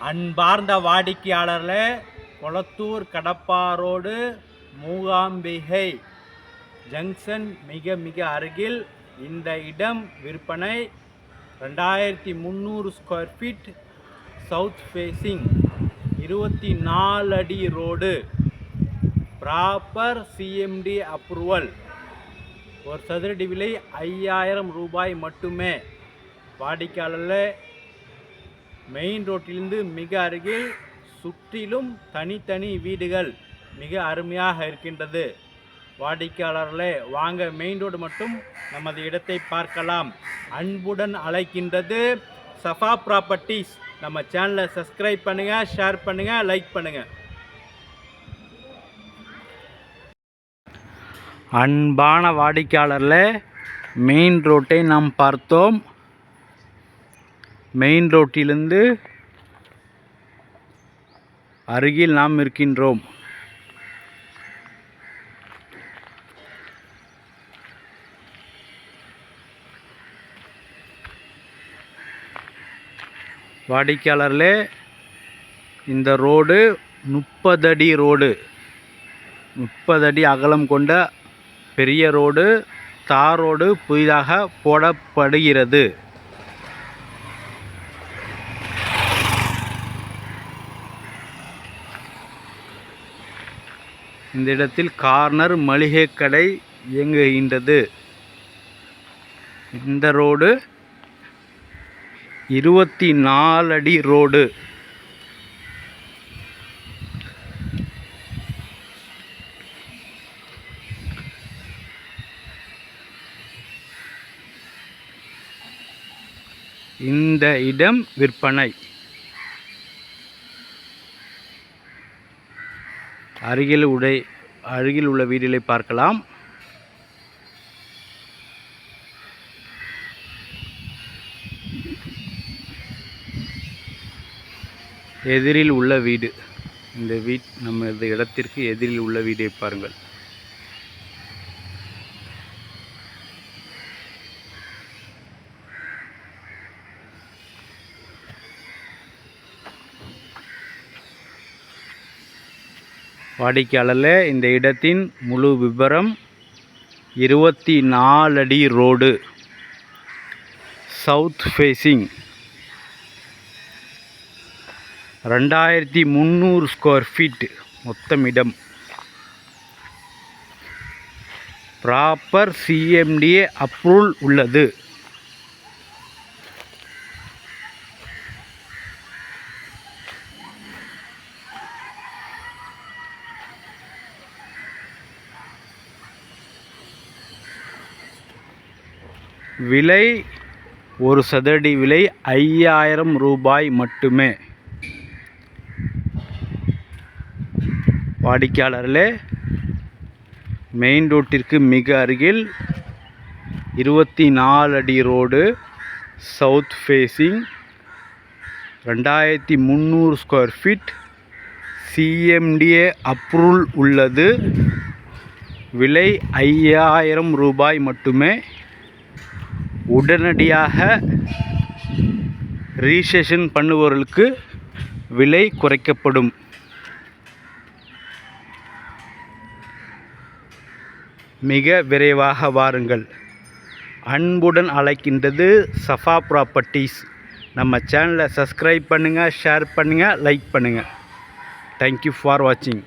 அன்பார்ந்த வாடிக்கையாளர்களே, கொளத்தூர் கடப்பாரோடு மூகாம்பிகை ஜங்ஷன் மிக அருகில் இந்த இடம் விற்பனை. 2300 ஸ்கொயர் ஃபீட், சவுத் ஃபேஸிங், 24 அடி ரோடு, ப்ராப்பர் சிஎம்டி அப்ரூவல். ஒரு சதுரடி விலை 5000 ரூபாய் மட்டுமே. வாடிக்கையாளர்களே, மெயின் ரோட்டிலிருந்து மிக அருகில் சுற்றிலும் தனித்தனி வீடுகள் மிக அருமையாக இருக்கின்றது. வாடிக்கையாளர்களே, வாங்க மெயின் ரோடு மட்டும் நமது இடத்தை பார்க்கலாம். அன்புடன் அழைக்கின்றது சஃபா ப்ராப்பர்ட்டிஸ். நம்ம சேனலை சப்ஸ்கிரைப் பண்ணுங்கள், ஷேர் பண்ணுங்கள், லைக் பண்ணுங்கள். அன்பான வாடிக்கையாளர்களே, மெயின் ரோட்டை நாம் பார்த்தோம். மெயின் ரோட்டிலிருந்து அருகில் நாம் இருக்கின்றோம். வாடிக்கையாளர்களே, இந்த ரோடு 30 அடி ரோடு, 30 அடி அகலம் கொண்ட பெரிய ரோடு. தார் ரோடு புதிதாக போடப்படுகிறது. இந்த இடத்தில் கார்னர் மளிகை கடை இயங்குகின்றது. இந்த ரோடு 24 அடி ரோடு. இந்த இடம் விற்பனை. அருகில் உள்ள வீடுகளை பார்க்கலாம். எதிரில் உள்ள வீடு, இந்த நமது இடத்திற்கு எதிரில் உள்ள வீடை பாருங்கள். வாடிக்கையாளர்களே, இந்த இடத்தின் முழு விபரம் 24 அடி road, south facing, 2300 square feet மொத்தம் இடம். ப்ராப்பர் சிஎம்டிஏ அப்ரூவல் உள்ளது. விலை ஒரு சதுரடி விலை 5000 ரூபாய் மட்டுமே. வாடிக்கையாளர்களே, மெயின் ரோட்டிற்கு மிக அருகில் 24 அடி road, south facing, 2300 square feet, CMDA approval உள்ளது. விலை 5000 ரூபாய் மட்டுமே. உடனடியாக ரிஜிஸ்ட்ரேஷன் பண்ணுபவர்களுக்கு விலை குறைக்கப்படும். மிக விரைவாக வாருங்கள். அன்புடன் அழைக்கின்றது சஃபா ப்ராப்பர்ட்டிஸ். நம்ம சேனலை சப்ஸ்கிரைப் பண்ணுங்கள், ஷேர் பண்ணுங்கள், லைக் பண்ணுங்கள். தேங்க்யூ ஃபார் வாட்சிங்.